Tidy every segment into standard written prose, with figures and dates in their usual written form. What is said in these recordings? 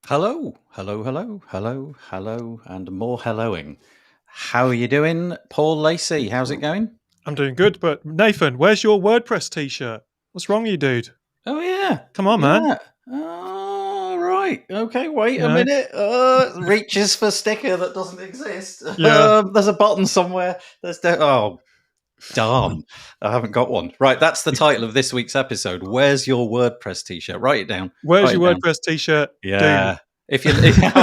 Hello, hello, hello, hello, hello, and more helloing. How are you doing, Paul Lacey? How's it going? I'm doing good, but Nathan, where's your WordPress t-shirt? What's wrong with you, dude? Oh yeah, Come on, man. yeah. Oh, right. Okay, wait You a know? minute. Reaches for sticker that doesn't exist. Yeah. There's a button somewhere. Oh, darn! I haven't got one. Right, that's the title of this week's episode. Where's your WordPress t-shirt? Write it down. Where's Write your it down. WordPress t-shirt, dude? Yeah. If you're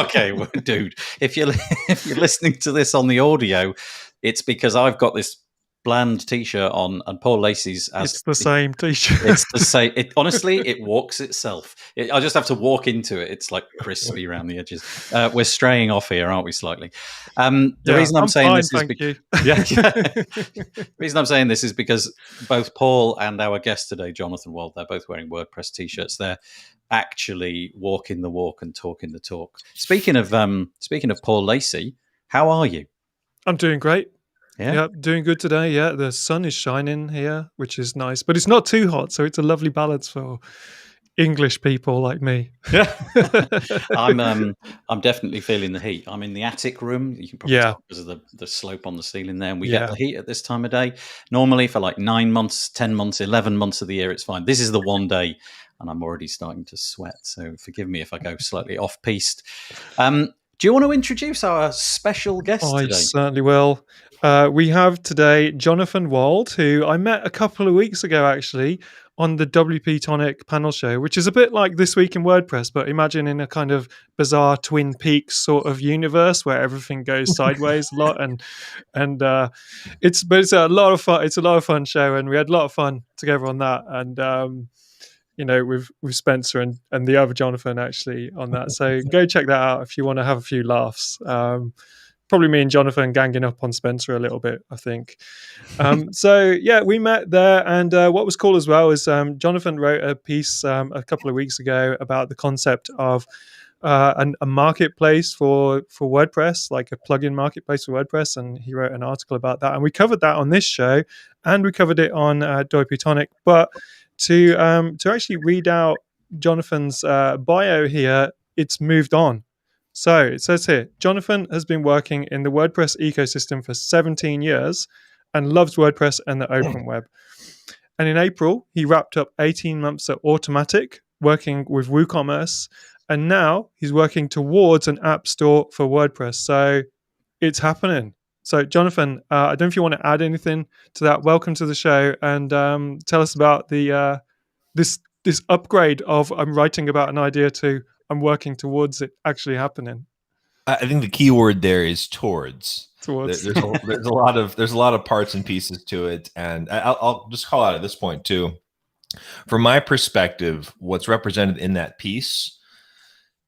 okay, well, dude, if you're if you're listening to this on the audio, it's because I've got this bland t-shirt on, and Paul Lacey's has. It's the same It's t-shirt. the same. It honestly, it walks itself. I just have to walk into it. It's like crispy around the edges. We're straying off here, aren't we? Slightly. The Yeah, reason I'm I'm saying fine, this is thank because you. yeah, the reason I'm saying this is because both Paul and our guest today, Jonathan Wald, they're both wearing WordPress t-shirts. They're actually walking the walk and talking the talk. Speaking of Paul Lacey, how are you? I'm doing great. Yeah. Yeah, doing good today. Yeah, the sun is shining here, which is nice, but it's not too hot, so it's a lovely balance for English people like me. Yeah, I'm definitely feeling the heat. I'm in the attic room. You can probably Yeah, tell because of the slope on the ceiling there. And we get yeah. the heat at this time of day. Normally for like 9 months, 10 months, 11 months of the year, it's fine. This is the one day and I'm already starting to sweat. So forgive me if I go slightly off piste. Do you want to introduce our special guest I today? certainly will. We have today Jonathan Wald, who I met a couple of weeks ago, actually, on the WP Tonic panel show, which is a bit like This Week in WordPress, but imagine in a kind of bizarre Twin Peaks sort of universe where everything goes sideways a lot, and it's a lot of fun. It's a lot of fun show, and we had a lot of fun together on that, and with Spencer and the other Jonathan actually on that. So go check that out if you want to have a few laughs. Probably me and Jonathan ganging up on Spencer a little bit, I think. So yeah, we met there, and what was cool as well is Jonathan wrote a piece a couple of weeks ago about the concept of a marketplace for WordPress, like a plugin marketplace for WordPress, and he wrote an article about that, and we covered that on this show, and we covered it on WP Tonic. But to actually read out Jonathan's bio here, it's moved on. So it says here, Jonathan has been working in the WordPress ecosystem for 17 years and loves WordPress and the open web. And in April, he wrapped up 18 months at Automatic, working with WooCommerce. And now he's working towards an app store for WordPress. So it's happening. So, Jonathan, I don't know if you want to add anything to that. Welcome to the show, and tell us about the this upgrade of I'm writing about an idea to I'm working towards it actually happening. I think the key word there is towards. Towards. There's a lot of parts and pieces to it, and I'll just call out at this point too. From my perspective, what's represented in that piece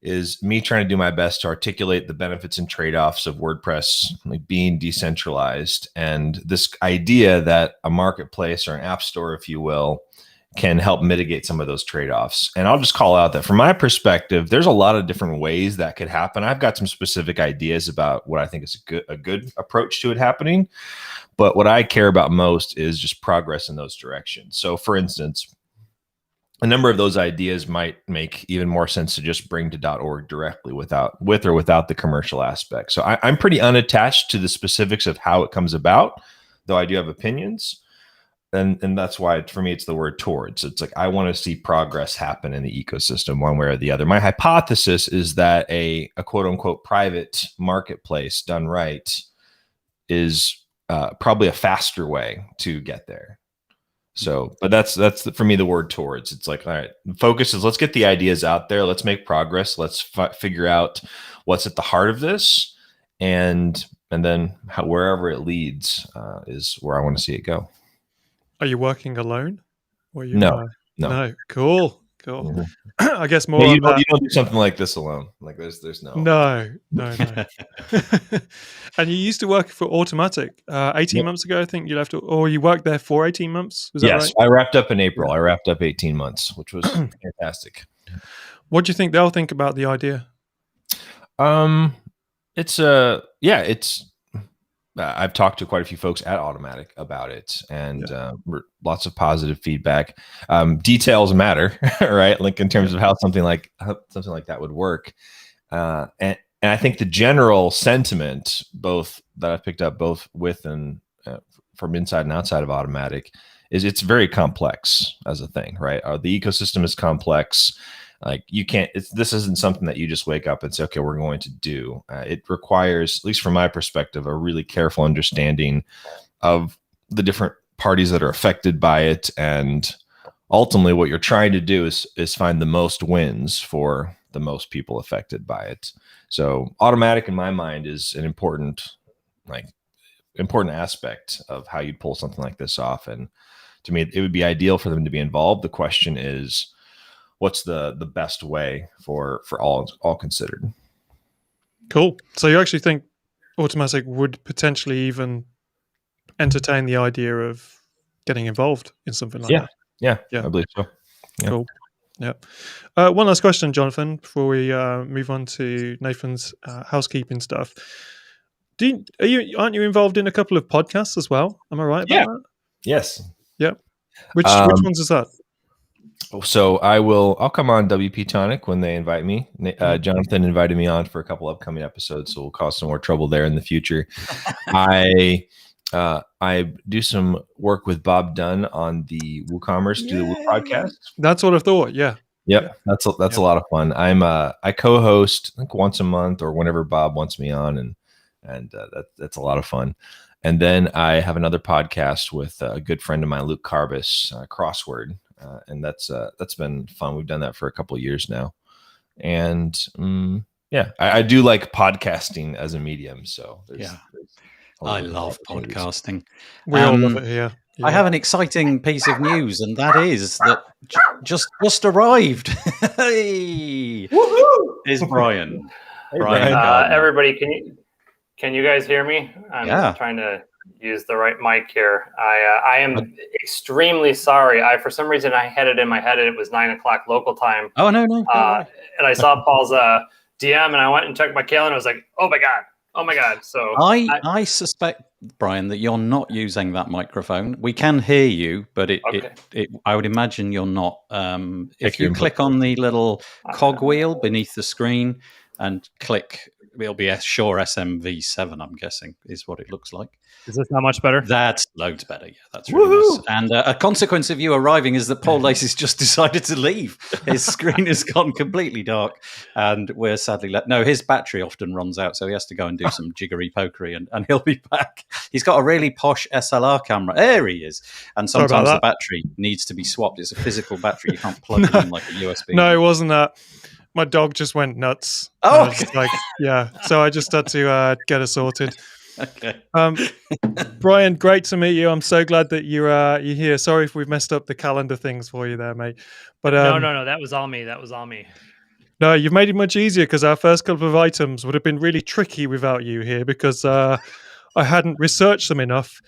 is me trying to do my best to articulate the benefits and trade-offs of WordPress being decentralized, and this idea that a marketplace or an app store, if you will, can help mitigate some of those trade-offs. And I'll just call out that from my perspective, there's a lot of different ways that could happen. I've got some specific ideas about what I think is a good approach to it happening. But what I care about most is just progress in those directions. So for instance, a number of those ideas might make even more sense to just bring to .org directly with or without the commercial aspect. So I'm pretty unattached to the specifics of how it comes about, though I do have opinions. And that's why for me, it's the word towards. It's like, I want to see progress happen in the ecosystem one way or the other. My hypothesis is that a quote unquote private marketplace done right is probably a faster way to get there. So, but that's for me, the word towards. It's like, all right, the focus is let's get the ideas out there. Let's make progress. Let's figure out what's at the heart of this. And then wherever it leads is where I want to see it go. Are you working alone? Or you, No. Cool. Mm-hmm. I guess more. You don't do something like this alone. Like there's no. No. And you used to work for Automatic 18 months ago. I think you left, or you worked there for 18 months. Was that right? Yes, I wrapped up in April. I wrapped up 18 months, which was fantastic. What do you think they'll think about the idea? I've talked to quite a few folks at Automatic about it, and lots of positive feedback. Details matter, right? Like in terms of how something like that would work. And I think the general sentiment, both that I've picked up both with and from inside and outside of Automatic, is it's very complex as a thing, right? The ecosystem is complex. Like you can't, this isn't something that you just wake up and say, okay, we're going to do. It requires, at least from my perspective, a really careful understanding of the different parties that are affected by it. And ultimately what you're trying to do is find the most wins for the most people affected by it. So Automatic in my mind is an important aspect of how you'd pull something like this off. And to me, it would be ideal for them to be involved. The question is, what's the best way for all considered? Cool. So you actually think Automatic would potentially even entertain the idea of getting involved in something like that? Yeah, I believe so. Yeah. Cool. Yeah. One last question, Jonathan, before we move on to Nathan's housekeeping stuff. Aren't you involved in a couple of podcasts as well? Am I right about that? Yes. Yeah. Which ones is that? So I'll come on WP Tonic when they invite me. Jonathan invited me on for a couple upcoming episodes, so we'll cause some more trouble there in the future. I do some work with Bob Dunn on the WooCommerce Do the Woo podcast. That's what I thought. Yeah. Yep. That's a lot of fun. I co-host I think once a month or whenever Bob wants me on, and that's a lot of fun. And then I have another podcast with a good friend of mine, Luke Carbis, Crossword. And that's been fun. We've done that for a couple of years now. And I do like podcasting as a medium. So I love podcasting. We all love it here. Yeah. I have an exciting piece of news, and that is that just arrived. Hey, is Brian. Hey, Brian. Everybody, can you guys hear me? I'm trying to use the right mic here. I am extremely sorry. For some reason I had it in my head and it was 9:00 local time. Oh no. And I saw Paul's DM and I went and checked my calendar. I was like, oh my god. So I suspect, Brian, that you're not using that microphone. We can hear you, but I would imagine you're not. If you click on the little cogwheel beneath the screen and click, it'll be a Shure SMV7, I'm guessing, is what it looks like. Is this not much better? That's loads better. Yeah, that's really nice. And a consequence of you arriving is that Paul Lacey's just decided to leave. His screen has gone completely dark, and we're sadly his battery often runs out, so he has to go and do some jiggery pokery, and he'll be back. He's got a really posh SLR camera. There he is. And sometimes the battery needs to be swapped. It's a physical battery. You can't plug it in like a USB. No, it wasn't that. My dog just went nuts. Oh, so I just had to get it sorted. Okay. Brian, great to meet you. I'm so glad that you're here. Sorry if we've messed up the calendar things for you there, mate. But no, that was all me. No, you've made it much easier because our first couple of items would have been really tricky without you here because I hadn't researched them enough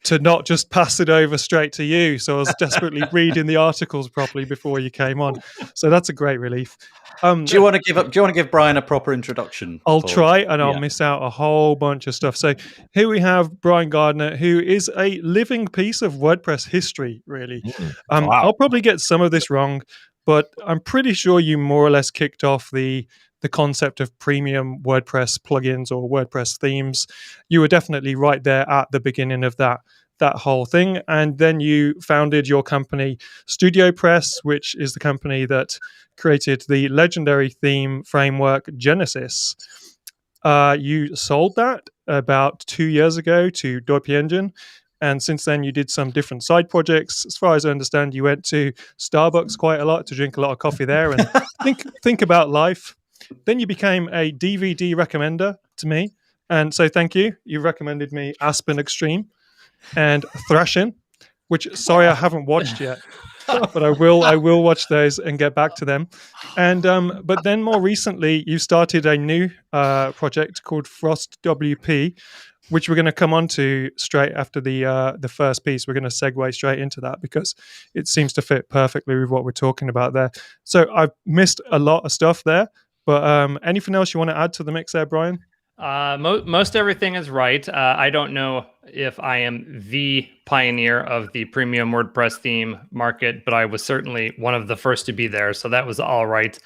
to not just pass it over straight to you. So I was desperately reading the articles properly before you came on. So that's a great relief. Do you want to give Brian a proper introduction? I'll try, and I'll miss out a whole bunch of stuff. So here we have Brian Gardner, who is a living piece of WordPress history, really. Wow. I'll probably get some of this wrong, but I'm pretty sure you more or less kicked off the concept of premium WordPress plugins or WordPress themes. You were definitely right there at the beginning of that whole thing. And then you founded your company, Studio Press, which is the company that created the legendary theme framework Genesis. You sold that about 2 years ago to Deutsche Engine. And since then, you did some different side projects. As far as I understand, you went to Starbucks quite a lot to drink a lot of coffee there and think about life. Then you became a DVD recommender to me. And so thank you. You recommended me Aspen Extreme and Thrashing, which, sorry, I haven't watched yet. But I will watch those and get back to them. And but then more recently, you started a new project called Frost WP, which we're going to come on to straight after the first piece. We're going to segue straight into that because it seems to fit perfectly with what we're talking about there. So I've missed a lot of stuff there, but anything else you want to add to the mix there, Brian? Most everything is right. I don't know if I am the pioneer of the premium WordPress theme market, but I was certainly one of the first to be there. So that was all right.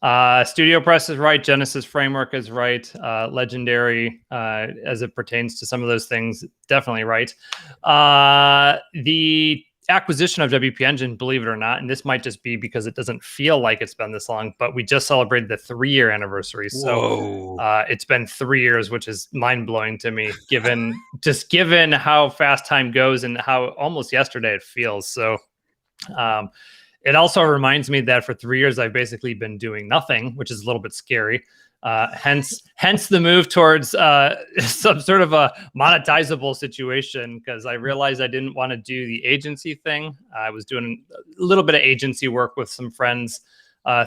StudioPress is right. Genesis Framework is right. Legendary, as it pertains to some of those things, definitely right. The acquisition of WP Engine, believe it or not, and this might just be because it doesn't feel like it's been this long, but we just celebrated the 3-year anniversary. So it's been 3 years, which is mind-blowing to me, given how fast time goes and how almost yesterday it feels. So it also reminds me that for 3 years, I've basically been doing nothing, which is a little bit scary. Hence the move towards some sort of a monetizable situation, because I realized I didn't want to do the agency thing. I was doing a little bit of agency work with some friends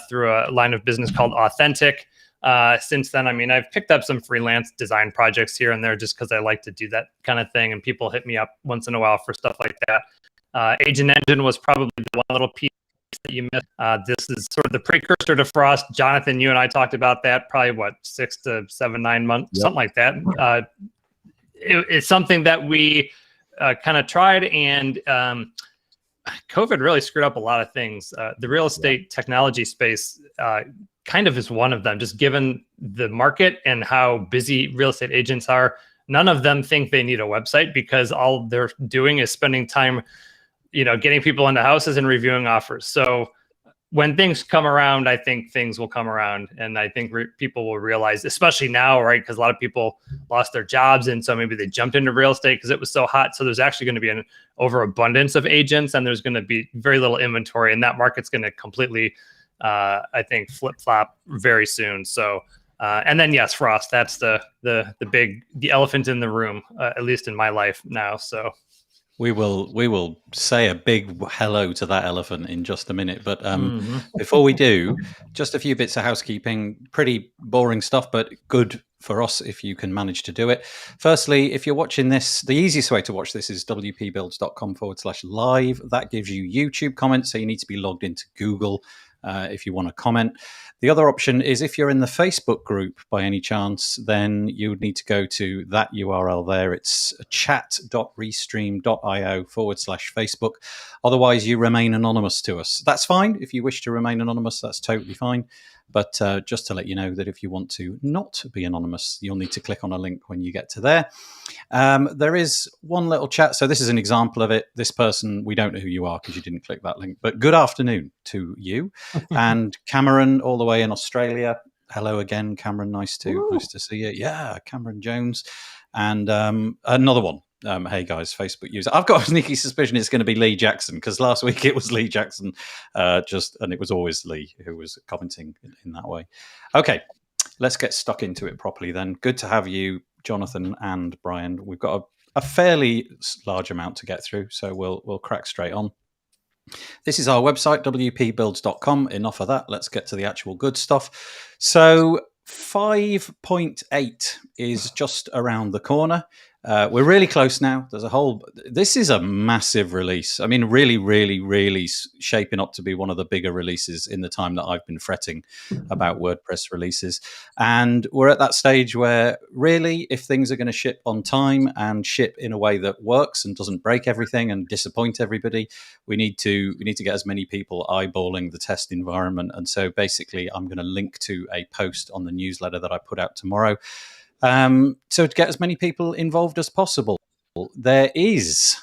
through a line of business called Authentic. Since then, I mean, I've picked up some freelance design projects here and there just because I like to do that kind of thing. And people hit me up once in a while for stuff like that. Agent Engine was probably the one little piece that you missed. This is sort of the precursor to Frost. Jonathan, you and I talked about that probably 6 to 7, 9 months, something like that. It's something that we kind of tried, and COVID really screwed up a lot of things. The real estate technology space kind of is one of them, just given the market and how busy real estate agents are. None of them think they need a website because all they're doing is spending time getting people into houses and reviewing offers. So when things come around, I think things will come around. And I think people will realize, especially now, right? Because a lot of people lost their jobs. And so maybe they jumped into real estate because it was so hot. So there's actually going to be an overabundance of agents, and there's going to be very little inventory. And that market's going to completely, I think, flip-flop very soon. So, and then, yes, Frost, that's the elephant in the room, at least in my life now. So. We will say a big hello to that elephant in just a minute. But before we do, just a few bits of housekeeping. Pretty boring stuff, but good for us if you can manage to do it. Firstly, if you're watching this, the easiest way to watch this is wpbuilds.com/live. That gives you YouTube comments, so you need to be logged into Google if you want to comment. The other option is if you're in the Facebook group by any chance, then you would need to go to that URL there. It's chat.restream.io/Facebook. Otherwise, you remain anonymous to us. That's fine. If you wish to remain anonymous, that's totally fine. But just to let you know that if you want to not be anonymous, you'll need to click on a link when you get to there. There is one little chat. So this is an example of it. This person, we don't know who you are because you didn't click that link. But good afternoon to you. And Cameron, all the way in Australia. Hello again, Cameron. Nice to see you. Yeah, Cameron Jones. And another one. Hey guys, Facebook user. I've got a sneaky suspicion it's going to be Lee Jackson, because last week it was Lee Jackson, and it was always Lee who was commenting in that way. Okay, let's get stuck into it properly then. Good to have you, Jonathan and Brian. We've got a fairly large amount to get through, so we'll crack straight on. This is our website, wpbuilds.com. Enough of that. Let's get to the actual good stuff. So 5.8 is just around the corner. We're really close now. This is a massive release. I mean, really, really, really shaping up to be one of the bigger releases in the time that I've been fretting about WordPress releases. And we're at that stage where really, if things are going to ship on time and ship in a way that works and doesn't break everything and disappoint everybody, we need to get as many people eyeballing the test environment. And so basically, I'm going to link to a post on the newsletter that I put out tomorrow. So to get as many people involved as possible. There is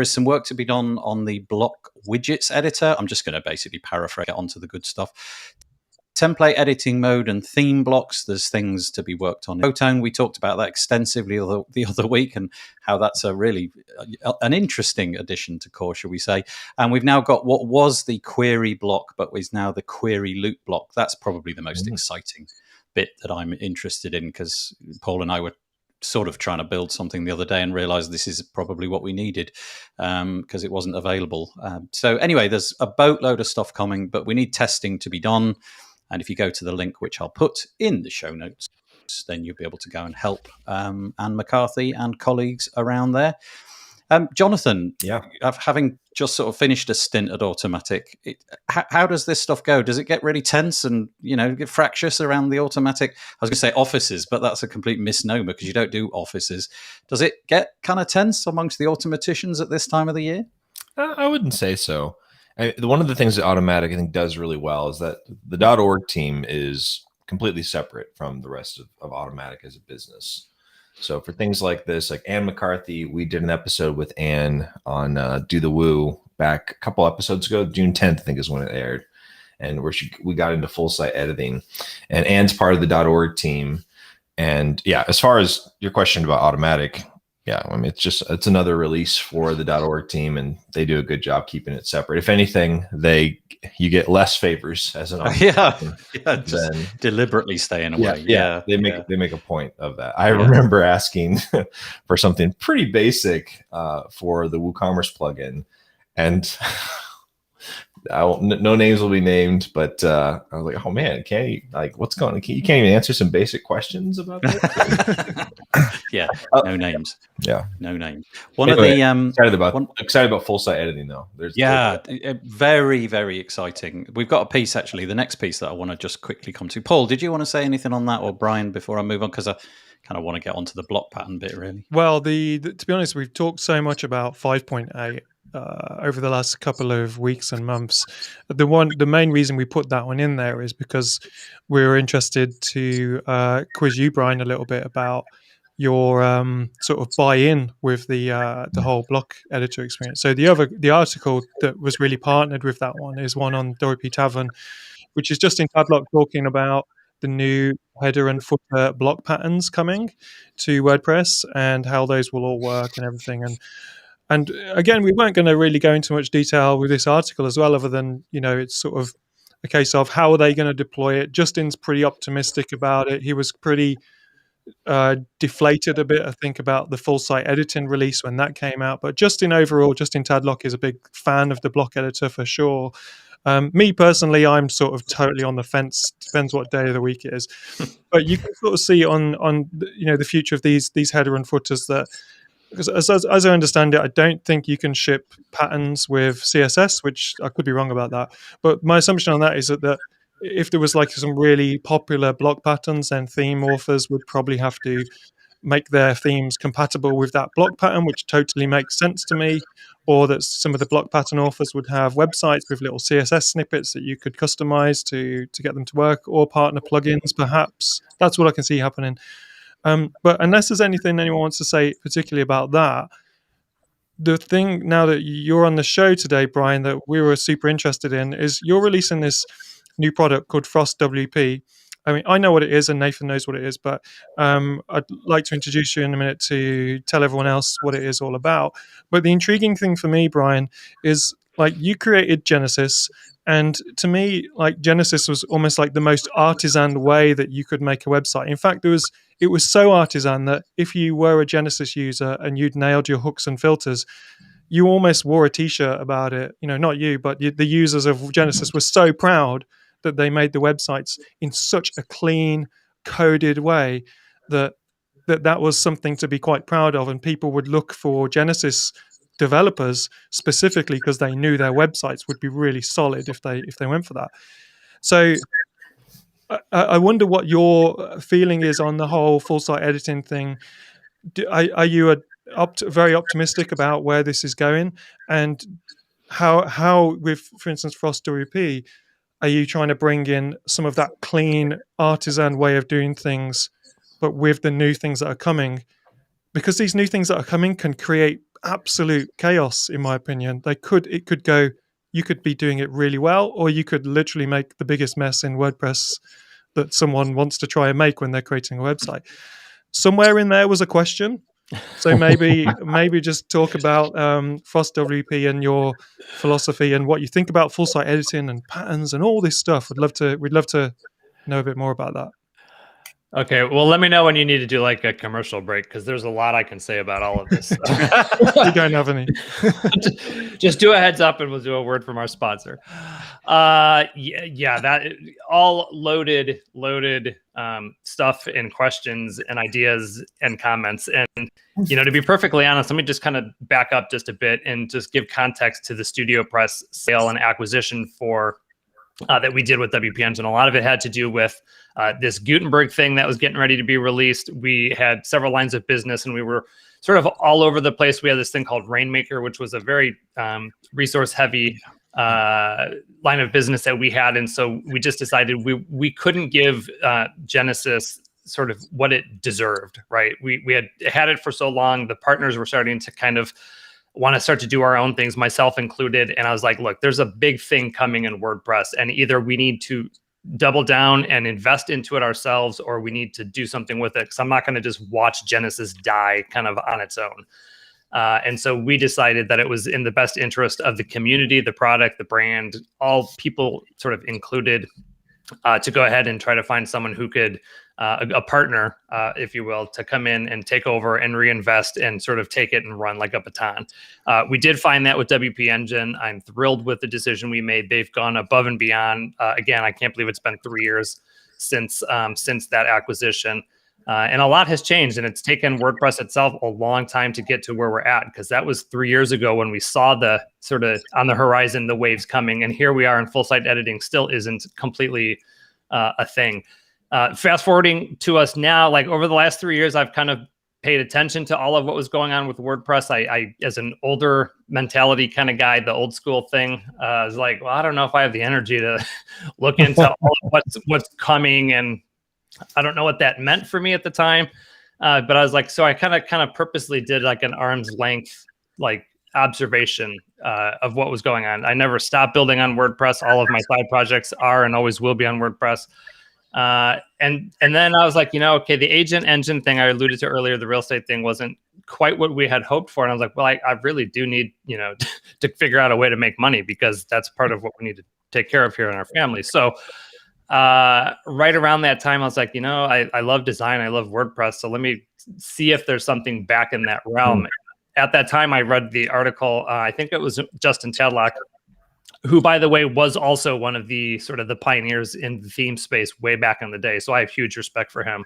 some work to be done on the block widgets editor. I'm just going to basically paraphrase it onto the good stuff. Template editing mode and theme blocks. There's things to be worked on. Protone, we talked about that extensively the other week, and how that's an interesting addition to core, shall we say. And we've now got what was the query block, but is now the query loop block. That's probably the most exciting bit that I'm interested in, because Paul and I were sort of trying to build something the other day and realized this is probably what we needed, because it wasn't available. So anyway, there's a boatload of stuff coming, but we need testing to be done. And if you go to the link, which I'll put in the show notes, then you'll be able to go and help Anne McCarthy and colleagues around there. Jonathan, having just sort of finished a stint at Automatic, how does this stuff go? Does it get really tense and, get fractious around the Automatic? I was going to say offices, but that's a complete misnomer because you don't do offices. Does it get kind of tense amongst the automaticians at this time of the year? I wouldn't say so. One of the things that Automatic, I think, does really well is that the .org team is completely separate from the rest of Automatic as a business. So for things like this, like Ann McCarthy, we did an episode with Ann on Do the Woo back a couple episodes ago. June 10th, I think, is when it aired, and where we got into full site editing. And Ann's part of the .org team. And yeah, as far as your question about Automatic, yeah, I mean, it's another release for the .org team, and they do a good job keeping it separate. If anything, you get less favors as an just deliberately staying away. They make a point of that. I remember asking for something pretty basic for the WooCommerce plugin, and no names will be named, but I was like, oh man, what's going on? You can't even answer some basic questions about that? No names. Yeah. No names. Excited about full site editing though. Very, very exciting. We've got a piece actually, the next piece that I want to just quickly come to. Paul, did you want to say anything on that, or Brian, before I move on? Because I kind of want to get onto the block pattern bit really. Well, to be honest, we've talked so much about 5.8 over the last couple of weeks and months. The main reason we put that one in there is because we were interested to quiz you, Brian, a little bit about your sort of buy-in with the whole block editor experience. So the article that was really partnered with that one is one on WP Tavern, which is Justin Tadlock talking about the new header and footer block patterns coming to WordPress and how those will all work and everything. And again, we weren't going to really go into much detail with this article as well, other than, it's sort of a case of how are they going to deploy it. Justin's pretty optimistic about it. He was pretty deflated a bit, I think, about the full site editing release when that came out. But Justin Tadlock is a big fan of the block editor for sure. Me personally, I'm sort of totally on the fence. Depends what day of the week it is. But you can sort of see on the future of these header and footers that, because as I understand it, I don't think you can ship patterns with CSS, which I could be wrong about that. But my assumption on that is that if there was like some really popular block patterns, then theme authors would probably have to make their themes compatible with that block pattern, which totally makes sense to me. Or that some of the block pattern authors would have websites with little CSS snippets that you could customize to get them to work, or partner plugins, perhaps. That's what I can see happening. But unless there's anything anyone wants to say particularly about that, the thing now that you're on the show today, Brian, that we were super interested in is you're releasing this new product called Frost WP. I mean, I know what it is and Nathan knows what it is, but I'd like to introduce you in a minute to tell everyone else what it is all about. But the intriguing thing for me, Brian, is like you created Genesis. And to me, like Genesis was almost like the most artisan way that you could make a website. In fact, it was so artisan that if you were a Genesis user and you'd nailed your hooks and filters, you almost wore a t-shirt about it. Not you, but the users of Genesis were so proud that they made the websites in such a clean, coded way that was something to be quite proud of. And people would look for Genesis developers specifically because they knew their websites would be really solid if they went for that. So I wonder what your feeling is on the whole full site editing thing. Are you very optimistic about where this is going, and how with, for instance, Frost WP, are you trying to bring in some of that clean artisan way of doing things, but with the new things that are coming? Because these new things that are coming can create absolute chaos, in my opinion. It could go, you could be doing it really well, or you could literally make the biggest mess in WordPress that someone wants to try and make when they're creating a website. Somewhere in there was a question. So maybe just talk about Frost WP and your philosophy and what you think about full site editing and patterns and all this stuff. We'd love to know a bit more about that. Okay, well, let me know when you need to do like a commercial break, because there's a lot I can say about all of this. You don't have any. Just do a heads up and we'll do a word from our sponsor. That all loaded stuff and questions and ideas and comments. And, to be perfectly honest, let me just kind of back up just a bit and just give context to the Studio Press sale and acquisition for that we did with WP Engine. A lot of it had to do with this Gutenberg thing that was getting ready to be released. We had several lines of business and we were sort of all over the place. We had this thing called Rainmaker, which was a very resource heavy line of business that we had. And so we just decided we couldn't give Genesis sort of what it deserved, right? We had it for so long. The partners were starting to kind of want to start to do our own things, myself included. And I was like, look, there's a big thing coming in WordPress, and either we need to double down and invest into it ourselves, or we need to do something with it, because I'm not going to just watch Genesis die kind of on its own. And so we decided that it was in the best interest of the community, the product, the brand, all people sort of included, to go ahead and try to find someone who could, a partner, if you will, to come in and take over and reinvest and sort of take it and run like a baton. We did find that with WP Engine. I'm thrilled with the decision we made. They've gone above and beyond. Again, I can't believe it's been 3 years since that acquisition. And a lot has changed, and it's taken WordPress itself a long time to get to where we're at, because that was 3 years ago when we saw the sort of on the horizon, the waves coming. And here we are, in full site editing still isn't completely a thing. Fast forwarding to us now, like over the last 3 years, I've kind of paid attention to all of what was going on with WordPress. I as an older mentality kind of guy, the old school thing, was like, well, I don't know if I have the energy to look into all of what's coming, and I don't know what that meant for me at the time. But I was like, so I kind of purposely did like an arm's length, like observation of what was going on. I never stopped building on WordPress. All of my side projects are and always will be on WordPress. And then I was like, okay, the agent engine thing I alluded to earlier, the real estate thing wasn't quite what we had hoped for. And I was like, well, I really do need, to figure out a way to make money, because that's part of what we need to take care of here in our family. So right around that time, I was like, I love design. I love WordPress. So let me see if there's something back in that realm. At that time, I read the article. I think it was Justin Tadlock, who, by the way, was also one of the sort of the pioneers in the theme space way back in the day. So I have huge respect for him.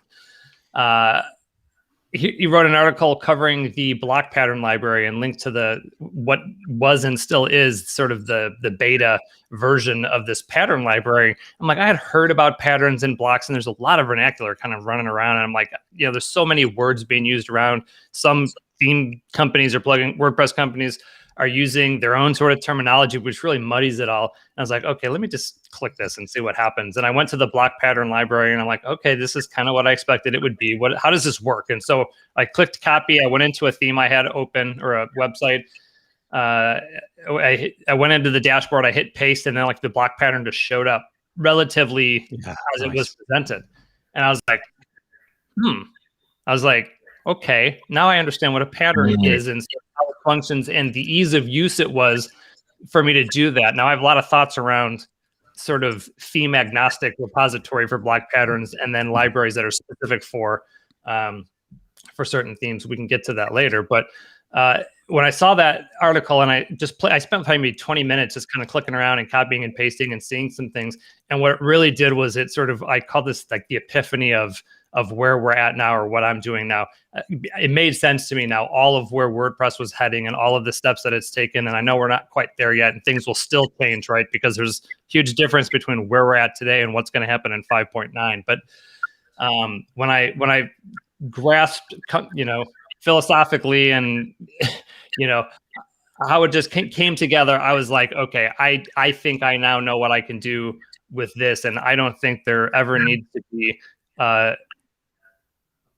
He wrote an article covering the block pattern library and linked to what was and still is sort of the beta version of this pattern library. I'm like, I had heard about patterns and blocks, and there's a lot of vernacular kind of running around. And I'm like, there's so many words being used around. Some theme companies or plugin WordPress companies are using their own sort of terminology, which really muddies it all. And I was like, okay, let me just click this and see what happens. And I went to the block pattern library, and I'm like, okay, this is kind of what I expected it would be. How does this work? And so I clicked copy. I went into a theme I had open, or a website. I went into the dashboard, I hit paste, and then like the block pattern just showed up relatively as it was presented. And I was like, okay, now I understand what a pattern is and how it functions, and the ease of use it was for me to do that. Now I have a lot of thoughts around sort of theme agnostic repository for block patterns, and then libraries that are specific for certain themes. We can get to that later. But when I saw that article, and I spent maybe 20 minutes just kind of clicking around and copying and pasting and seeing some things. And what it really did was it sort of, I call this like the epiphany of where we're at now, or what I'm doing now. It made sense to me now, all of where WordPress was heading and all of the steps that it's taken. And I know we're not quite there yet, and things will still change, right? Because there's huge difference between where we're at today and what's going to happen in 5.9. But when I grasped, philosophically and, how it just came together, I was like, okay, I think I now know what I can do with this. And I don't think there ever needs to be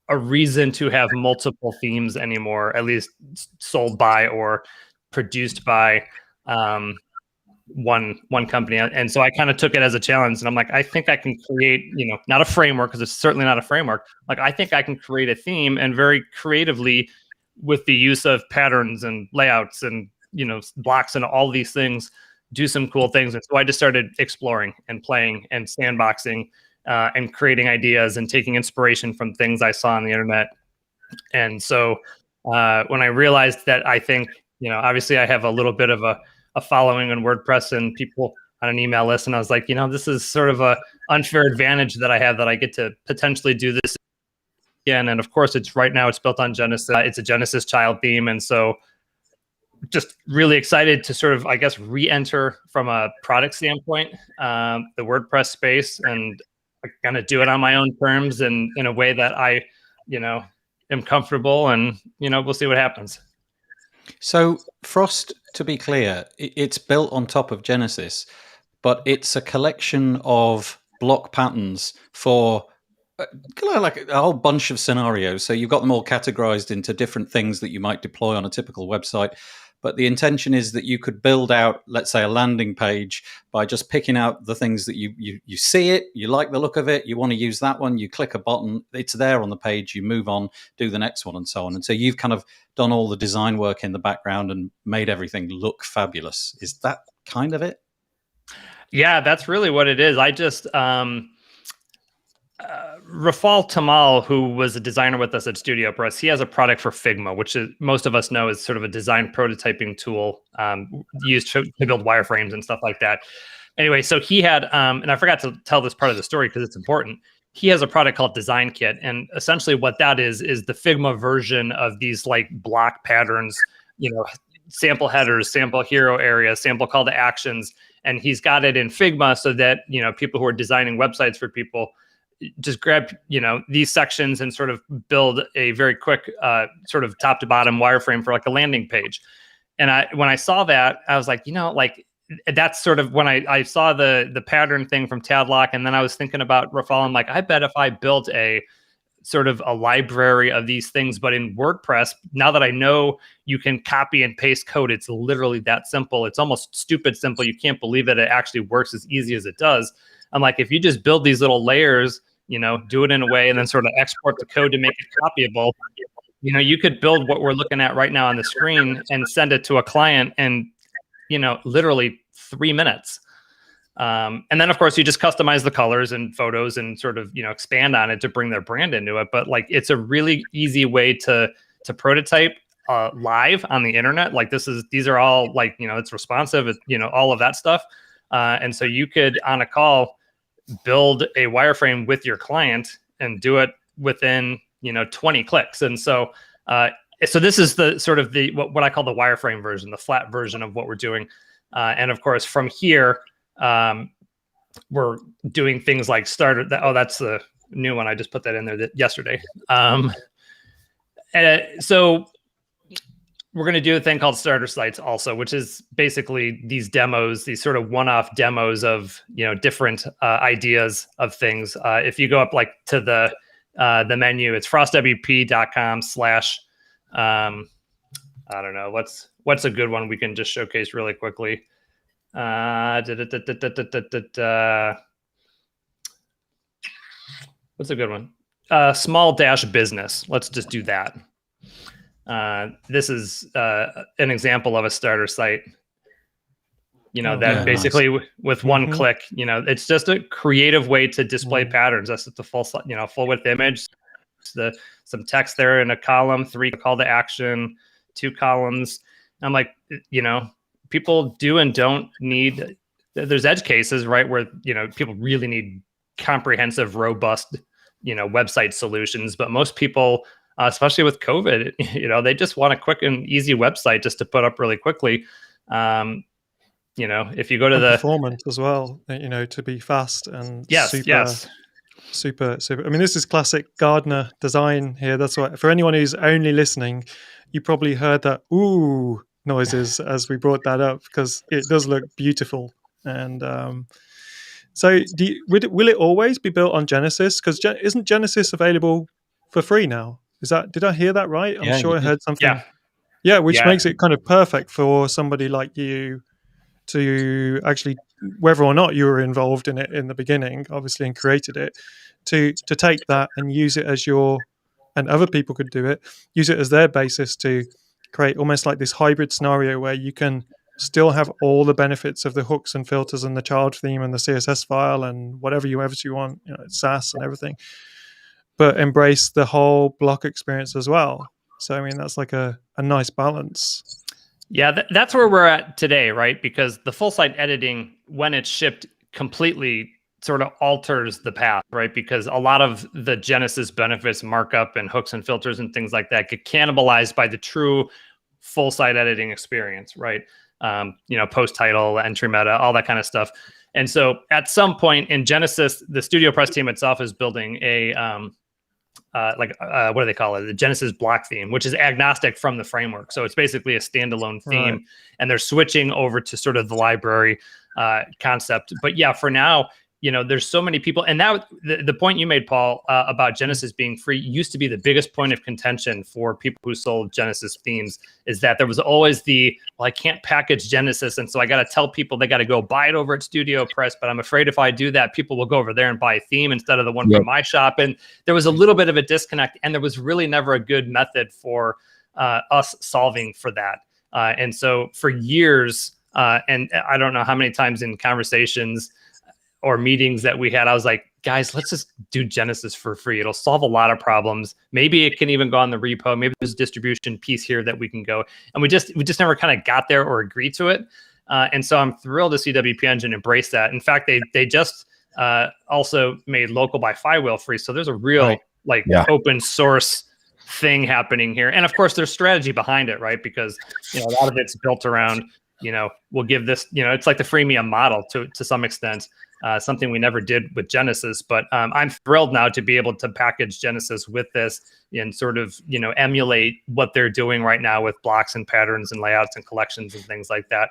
a reason to have multiple themes anymore, at least sold by or produced by one company. And so I kind of took it as a challenge, and I'm like, I think I can create, not a framework, because it's certainly not a framework. Like, I think I can create a theme, and very creatively, with the use of patterns and layouts and, blocks and all these things, do some cool things. And so I just started exploring and playing and sandboxing, and creating ideas and taking inspiration from things I saw on the internet. And so when I realized that, I think, obviously I have a little bit of a following on WordPress and people on an email list. And I was like, this is sort of a unfair advantage that I have, that I get to potentially do this again. And of course, right now it's built on Genesis. It's a Genesis child theme. And so just really excited to sort of, I guess, re-enter from a product standpoint, the WordPress space, and kind of do it on my own terms and in a way that I, am comfortable, and, we'll see what happens. So Frost to be clear, it's built on top of Genesis, but it's a collection of block patterns for like a whole bunch of scenarios. So you've got them all categorized into different things that you might deploy on a typical website. But the intention is that you could build out, let's say, a landing page by just picking out the things that you see it, you like the look of it, you want to use that one, you click a button, it's there on the page, you move on, do the next one, and so on. And so you've kind of done all the design work in the background and made everything look fabulous. Is that kind of it? Yeah, that's really what it is. I just... Rafal Tamal, who was a designer with us at Studio Press, he has a product for Figma, which is, most of us know is sort of a design prototyping tool used to build wireframes and stuff like that. Anyway, so he had, and I forgot to tell this part of the story because it's important. He has a product called Design Kit, and essentially what that is the Figma version of these like block patterns, you know, sample headers, sample hero areas, sample call to actions, and he's got it in Figma so that, you know, people who are designing websites for people just grab, you know, these sections and sort of build a very quick sort of top to bottom wireframe for like a landing page. And when I saw that, I was like, you know, like that's sort of when I saw the pattern thing from Tadlock, and then I was thinking about Rafal. I'm like, I bet if I built a sort of a library of these things, but in WordPress, now that I know you can copy and paste code, it's literally that simple. It's almost stupid simple. You can't believe it actually works as easy as it does. I'm like, if you just build these little layers, you know, do it in a way and then sort of export the code to make it copyable, you know, you could build what we're looking at right now on the screen and send it to a client in, you know, literally 3 minutes. And then, of course, you just customize the colors and photos and sort of, you know, expand on it to bring their brand into it. But like, it's a really easy way to prototype live on the internet. Like these are all like, you know, it's responsive, you know, all of that stuff. And so you could, on a call, build a wireframe with your client and do it within, you know, 20 clicks. And so, so this is the sort of the what I call the wireframe version, the flat version of what we're doing. And of course, from here, we're doing things like starter. That's the new one. I just put that in there yesterday. So we're going to do a thing called starter sites also, which is basically these demos, these sort of one-off demos of, you know, different ideas of things. If you go up like to the menu, it's frostwp.com/ I don't know, what's a good one we can just showcase really quickly. What's a good one? Small-business. Let's just do that. This is an example of a starter site, you know, that basically nice. With one click, you know, it's just a creative way to display patterns. That's the full, you know, full width image, some text there in a column, 3 call to action, 2 columns. I'm like, you know, people do and don't need, there's edge cases, right, where, you know, people really need comprehensive, robust, you know, website solutions. But most people, especially with COVID, you know, they just want a quick and easy website just to put up really quickly. You know, if you go to the performance as well, you know, to be fast and super. I mean, this is classic Gardner design here. That's why for anyone who's only listening, you probably heard that ooh noises as we brought that up, because it does look beautiful. And so will it always be built on Genesis? Because isn't Genesis available for free now? Did I hear that right? I'm sure I heard something. Yeah, which makes it kind of perfect for somebody like you to actually, whether or not you were involved in it in the beginning, obviously, and created it, to take that and use it as and other people could do it, use it as their basis to create almost like this hybrid scenario where you can still have all the benefits of the hooks and filters and the child theme and the CSS file and whatever you want, you know, SAS and everything, but embrace the whole block experience as well. So, I mean, that's like a nice balance. Yeah, that's where we're at today, right? Because the full site editing, when it's shipped, completely sort of alters the path, right? Because a lot of the Genesis benefits, markup and hooks and filters and things like that, get cannibalized by the true full site editing experience, right? You know, post title, entry meta, all that kind of stuff. And so at some point in Genesis, the Studio Press team itself is building a what do they call it? The Genesis block theme, which is agnostic from the framework. So it's basically a standalone theme, right. And they're switching over to sort of the library concept. But yeah, for now, there's so many people. And now the point you made, Paul, about Genesis being free used to be the biggest point of contention for people who sold Genesis themes, is that there was always I can't package Genesis. And so I got to tell people they got to go buy it over at Studio Press. But I'm afraid if I do that, people will go over there and buy a theme instead of the one from my shop. And there was a little bit of a disconnect. And there was really never a good method for us solving for that. And so for years, and I don't know how many times in conversations or meetings that we had, I was like, guys, let's just do Genesis for free. It'll solve a lot of problems. Maybe it can even go on the repo. Maybe there's a distribution piece here that we can go. And we just never kind of got there or agreed to it. And so I'm thrilled to see WP Engine embrace that. In fact, they just also made Local by Flywheel free. So there's a real open source thing happening here. And of course, there's strategy behind it, right? Because a lot of it's built around, we'll give this, it's like the freemium model to some extent. Something we never did with Genesis, but I'm thrilled now to be able to package Genesis with this and sort of, emulate what they're doing right now with blocks and patterns and layouts and collections and things like that.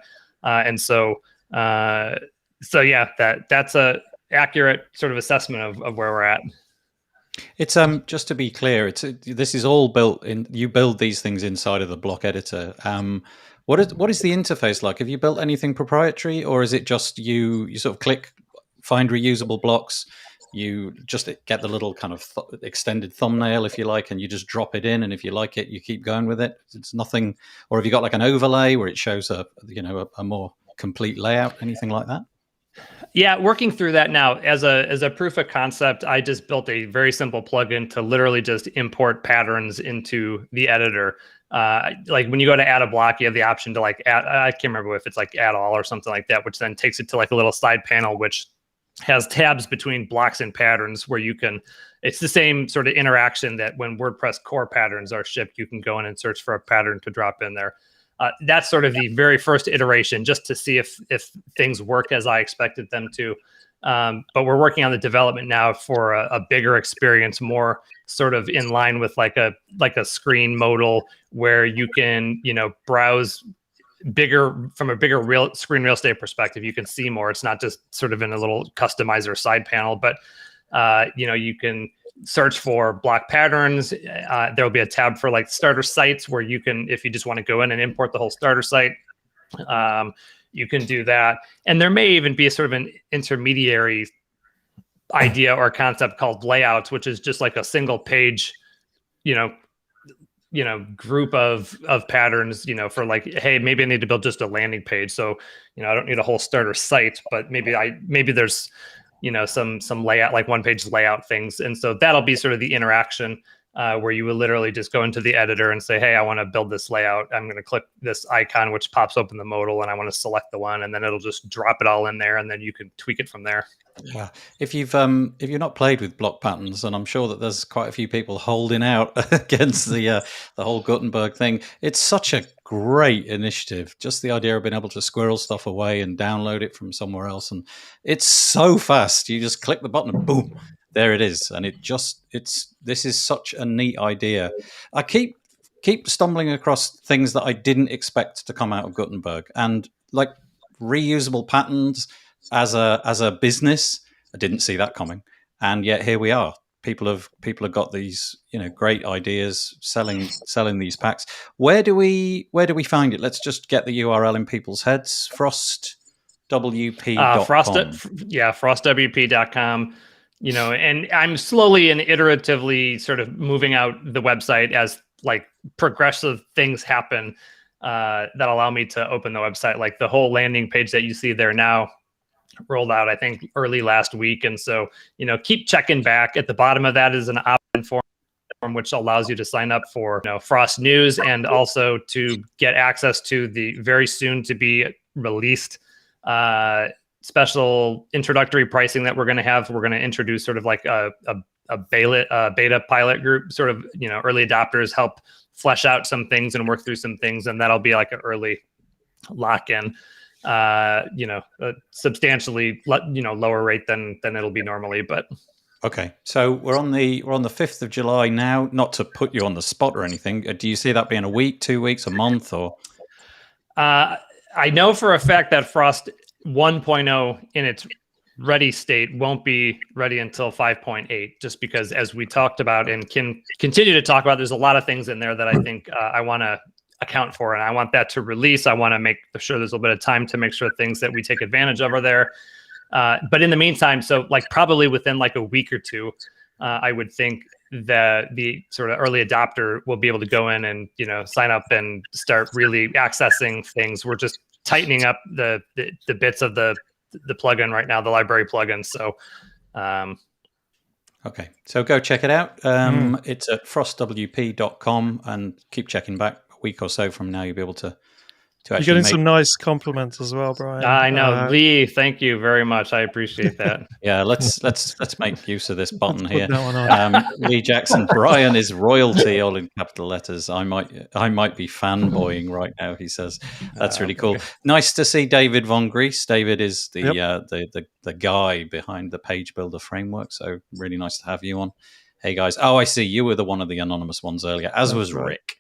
So yeah, that's a accurate sort of assessment of where we're at. It's just to be clear, this is all built in. You build these things inside of the block editor. What is the interface like? Have you built anything proprietary, or is it just you sort of click find reusable blocks, you just get the little kind of extended thumbnail, if you like, and you just drop it in, and if you like it, you keep going with it? It's nothing. Or have you got like an overlay where it shows a more complete layout, anything like that? Yeah, working through that now as a proof of concept, I just built a very simple plugin to literally just import patterns into the editor. Like when you go to add a block, you have the option to add, I can't remember if it's add all or something like that, which then takes it to a little side panel, which has tabs between blocks and patterns where you can, it's the same sort of interaction that when WordPress core patterns are shipped, you can go in and search for a pattern to drop in there. That's sort of the very first iteration, just to see if things work as I expected them to. But we're working on the development now for a bigger experience, more sort of in line with like a screen modal, where you can browse bigger from a bigger screen real estate perspective. You can see more. It's not just sort of in a little customizer side panel, but you can search for block patterns. There'll be a tab for starter sites where you can, if you just want to go in and import the whole starter site, you can do that. And there may even be a sort of an intermediary idea or concept called layouts, which is just like a single page, group of patterns, for hey, maybe I need to build just a landing page. So, I don't need a whole starter site, but maybe there's, some layout, like one page layout things. And so that'll be sort of the interaction where you will literally just go into the editor and say, hey, I want to build this layout. I'm going to click this icon, which pops open the modal, and I want to select the one, and then it'll just drop it all in there, and then you can tweak it from there. Yeah. If you've not played with block patterns, and I'm sure that there's quite a few people holding out against the whole Gutenberg thing, it's such a great initiative. Just the idea of being able to squirrel stuff away and download it from somewhere else, and it's so fast. You just click the button and boom, there it is. And this is such a neat idea. I keep stumbling across things that I didn't expect to come out of Gutenberg, and like reusable patterns. As a business, I didn't see that coming, and yet here we are. People have got these great ideas selling these packs. Where do we find it? Let's just get the URL in people's heads. frostwp.com. frostwp.com. And I'm slowly and iteratively sort of moving out the website as progressive things happen that allow me to open the website. Like the whole landing page that you see there now rolled out, I think, early last week. And so, keep checking back. At the bottom of that is an opt-in form, which allows you to sign up for Frost News, and also to get access to the very soon to be released special introductory pricing that we're going to have. We're going to introduce sort of like a beta pilot group, sort of, early adopters, help flesh out some things and work through some things. And that'll be like an early lock-in. Substantially, lower rate than it'll be normally, but Okay, so we're on the 5th of July now. Not to put you on the spot or anything. Do you see that being a week, 2 weeks, a month, or? I know for a fact that Frost 1.0 in its ready state won't be ready until 5.8, just because, as we talked about and can continue to talk about, there's a lot of things in there that I think I want to account for, and I want that to release. I want to make sure there's a little bit of time to make sure things that we take advantage of are there. But in the meantime, so like probably within like a week or two, I would think that the sort of early adopter will be able to go in and, sign up and start really accessing things. We're just tightening up the bits of the plugin right now, the library plugin. So, okay, so go check it out. It's at frostwp.com, and keep checking back. A week or so from now, you'll be able to You're getting some nice compliments as well, Brian. I know, Lee. Thank you very much. I appreciate that. Yeah, let's make use of this button here. Lee Jackson, Brian is royalty, all in capital letters. I might be fanboying right now. He says that's really cool. Okay. Nice to see David Von Gries. David is the guy behind the Page Builder framework. So really nice to have you on. Hey guys. Oh, I see. You were one of the anonymous ones earlier, as was Rick.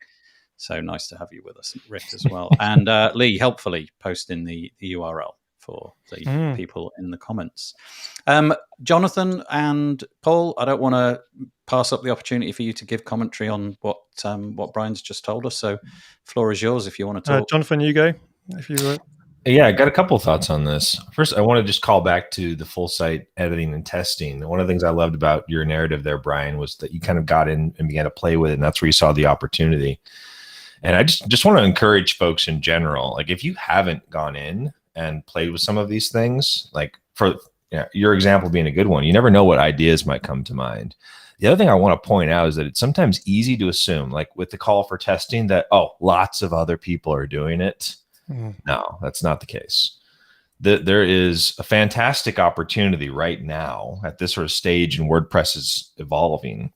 So nice to have you with us, Rick, as well. And Lee, helpfully posting the URL for the people in the comments. Jonathan and Paul, I don't want to pass up the opportunity for you to give commentary on what Brian's just told us. So floor is yours if you want to talk. Jonathan, you go. If you would. Yeah, I got a couple of thoughts on this. First, I want to just call back to the full site editing and testing. One of the things I loved about your narrative there, Brian, was that you kind of got in and began to play with it, and that's where you saw the opportunity. And I just want to encourage folks in general, like if you haven't gone in and played with some of these things, like for your example being a good one, you never know what ideas might come to mind. The other thing I want to point out is that it's sometimes easy to assume, like with the call for testing, that, lots of other people are doing it. No, that's not the case. There is a fantastic opportunity right now at this sort of stage in WordPress is evolving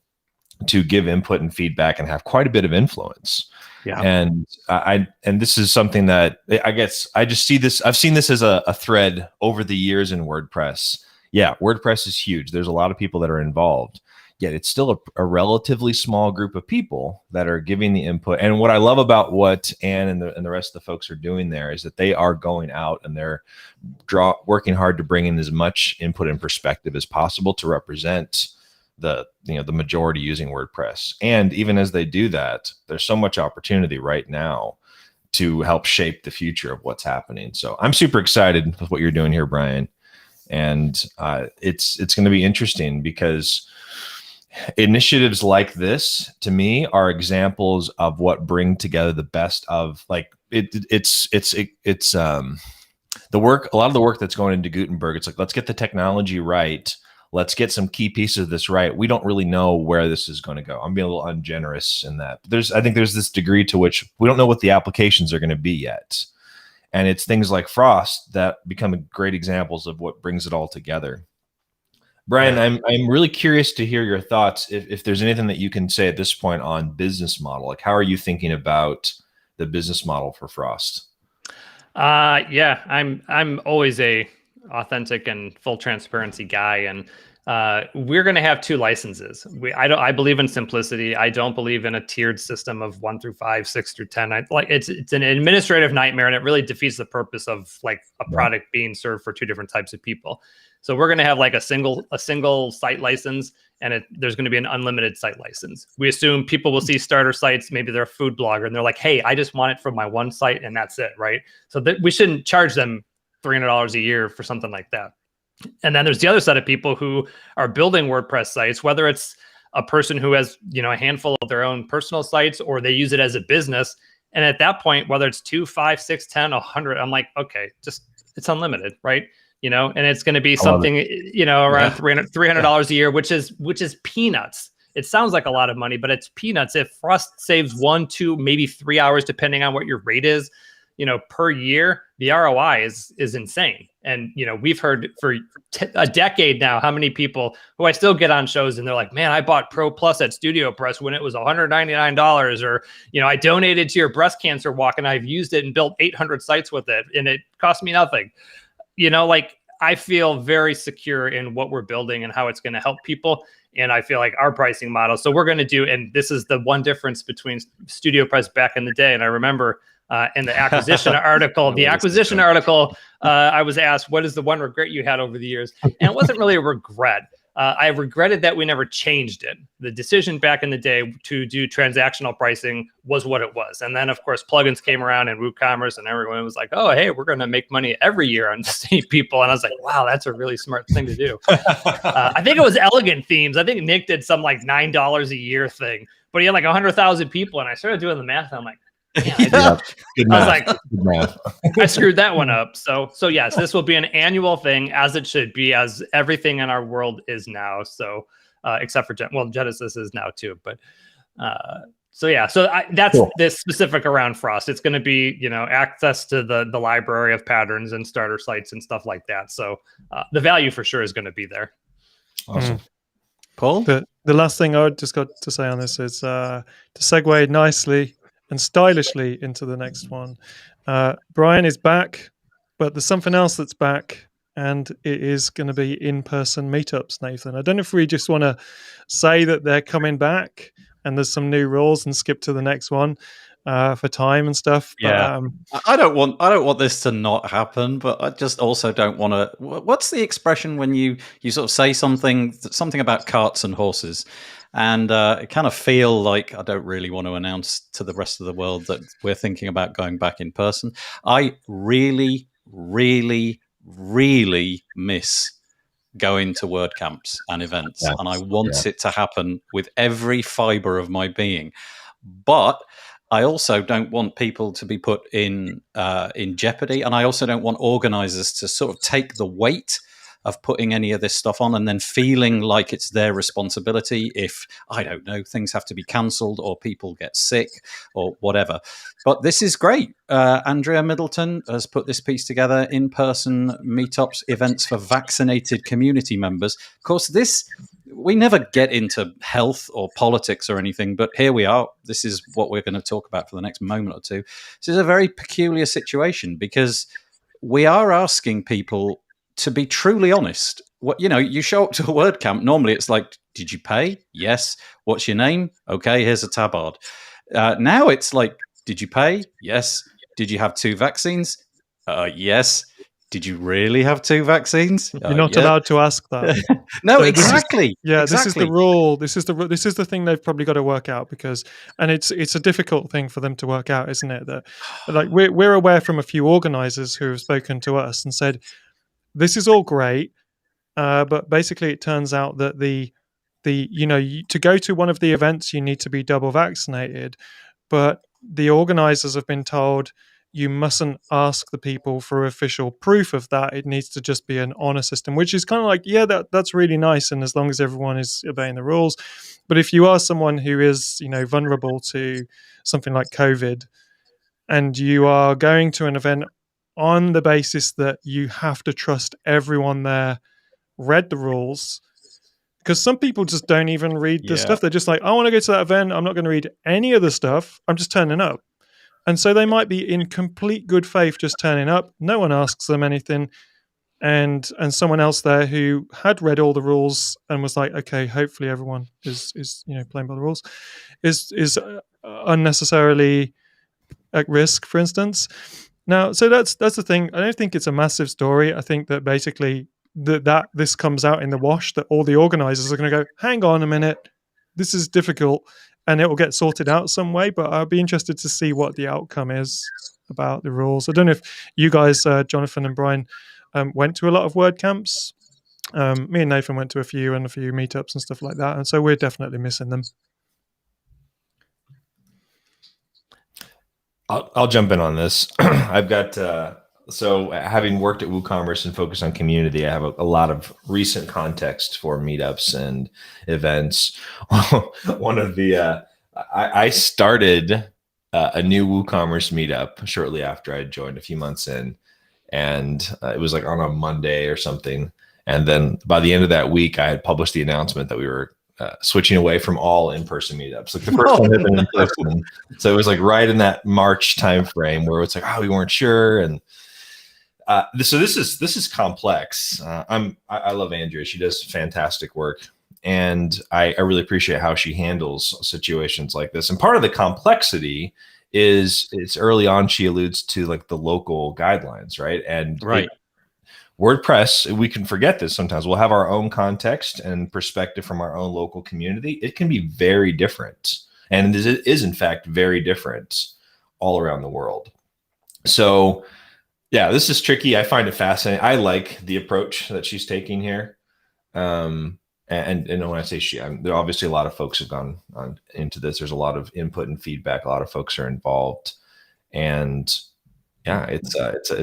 to give input and feedback and have quite a bit of influence. Yeah. And this is something that I guess I just see this. I've seen this as a thread over the years in WordPress. Yeah, WordPress is huge. There's a lot of people that are involved, yet it's still a relatively small group of people that are giving the input. And what I love about what Anne and the rest of the folks are doing there is that they are going out and they're working hard to bring in as much input and perspective as possible to represent the majority using WordPress. And even as they do that, there's so much opportunity right now to help shape the future of what's happening. So I'm super excited with what you're doing here, Brian. And it's going to be interesting because initiatives like this, to me, are examples of what bring together the best of it's the work. A lot of the work that's going into Gutenberg. It's like, let's get the technology right. Let's get some key pieces of this right. We don't really know where this is going to go. I'm being a little ungenerous in that. I think there's this degree to which we don't know what the applications are going to be yet. And it's things like Frost that become great examples of what brings it all together. Brian, I'm really curious to hear your thoughts. If there's anything that you can say at this point on business model, like how are you thinking about the business model for Frost? Yeah, I'm always a authentic and full transparency guy, and we're going to have 2 licenses. I believe in simplicity. I don't believe in a tiered system of 1 through 5, 6 through 10. It's an administrative nightmare, and it really defeats the purpose of like a product being served for 2 different types of people. So we're going to have like a single site license, and there's going to be an unlimited site license. We assume people will see starter sites. Maybe they're a food blogger, and they're like, "Hey, I just want it from my one site, and that's it." Right? So we shouldn't charge them $300 a year for something like that. And then there's the other set of people who are building WordPress sites, whether it's a person who has, a handful of their own personal sites, or they use it as a business. And at that point, whether it's 2, 5, 6, 10, 100, I'm like, okay, it's unlimited, right? And it's going to be something, around $300 a year, which is peanuts. It sounds like a lot of money, but it's peanuts. If Frost saves 1, 2, maybe 3 hours, depending on what your rate is, per year, the ROI is insane. And, we've heard for a decade now, how many people who I still get on shows and they're like, man, I bought Pro Plus at Studio Press when it was $199, or, I donated to your breast cancer walk and I've used it and built 800 sites with it and it cost me nothing. I feel very secure in what we're building and how it's going to help people. And I feel like our pricing model, so we're going to do, and this is the one difference between Studio Price back in the day. And I remember in the acquisition article, I was asked, what is the one regret you had over the years? And it wasn't really a regret. I regretted that we never changed it. The decision back in the day to do transactional pricing was what it was. And then, of course, plugins came around and WooCommerce, and everyone was like, oh, hey, we're going to make money every year on the same people. And I was like, wow, that's a really smart thing to do. I think it was Elegant Themes. I think Nick did some like $9 a year thing, but he had like 100,000 people. And I started doing the math. And I'm like, I was like, I screwed that one up. So yes, this will be an annual thing, as it should be, as everything in our world is now. So except for Genesis is now too. But that's cool. This specific around Frost. It's going to be, access to the library of patterns and starter sites and stuff like that. So the value for sure is going to be there. Awesome. Paul, the last thing I just got to say on this is to segue nicely and stylishly into the next one. Brian is back, but there's something else that's back, and it is going to be in-person meetups, Nathan. I don't know if we just want to say that they're coming back and there's some new rules and skip to the next one for time and stuff. Yeah, but, I don't want this to not happen, but I just also don't want to. What's the expression when you sort of say something about carts and horses? And it kind of feel like I don't really want to announce to the rest of the world that we're thinking about going back in person. I really, really, really miss going to WordCamps and events, and I want it to happen with every fiber of my being. But I also don't want people to be put in jeopardy, and I also don't want organizers to sort of take the weight of putting any of this stuff on and then feeling like it's their responsibility if, I don't know, things have to be cancelled or people get sick or whatever. But this is great. Andrea Middleton has put this piece together, in-person meetups, events for vaccinated community members. Of course, we never get into health or politics or anything, but here we are. This is what we're going to talk about for the next moment or two. This is a very peculiar situation because we are asking people to be truly honest. You show up to a WordCamp, normally it's like, did you pay? Yes. What's your name? Okay, here's a tabard. Now it's like, did you pay? Yes. Did you have 2 vaccines? Yes. Did you really have 2 vaccines? You're not allowed to ask that. No, so exactly. This is the rule. This is the thing they've probably got to work out and it's a difficult thing for them to work out, isn't it? That like we're aware from a few organizers who have spoken to us and said, this is all great, but basically it turns out that to go to one of the events, you need to be double vaccinated, but the organizers have been told you mustn't ask the people for official proof of that. It needs to just be an honor system, which is kind of like, that's really nice. And as long as everyone is obeying the rules. But if you are someone who is, vulnerable to something like COVID, and you are going to an event on the basis that you have to trust everyone there read the rules, because some people just don't even read the stuff. They're just like, I want to go to that event. I'm not going to read any of the stuff. I'm just turning up. And so they might be in complete good faith just turning up. No one asks them anything. And someone else there who had read all the rules and was like, okay, hopefully everyone is playing by the rules, is unnecessarily at risk, for instance. Now, so that's the thing. I don't think it's a massive story. I think that basically that this comes out in the wash, that all the organizers are going to go, hang on a minute, this is difficult, and it will get sorted out some way. But I'd be interested to see what the outcome is about the rules. I don't know if you guys, Jonathan and Brian, went to a lot of WordCamps. Me and Nathan went to a few meetups and stuff like that, and so we're definitely missing them. I'll jump in on this. I've got so having worked at WooCommerce and focused on community, I have a lot of recent context for meetups and events. One of the I started a new WooCommerce meetup shortly after I joined, a few months in, and it was like on a Monday or something. And then by the end of that week, I had published the announcement that we were switching away from all in-person meetups. Like the first one had been in person, so it was like right in that March timeframe where it's like, we weren't sure. And So this is complex. I love Andrea. She does fantastic work, and I really appreciate how she handles situations like this. And part of the complexity is it's early on. She alludes to like the local guidelines, right? And WordPress, we can forget this sometimes. We'll have our own context and perspective from our own local community. It can be very different, and it is in fact very different all around the world. So. Yeah, this is tricky. I find it fascinating. I like the approach that she's taking here. And when I say she, there are obviously a lot of folks have gone on into this. There's a lot of input and feedback. A lot of folks are involved, and yeah, it's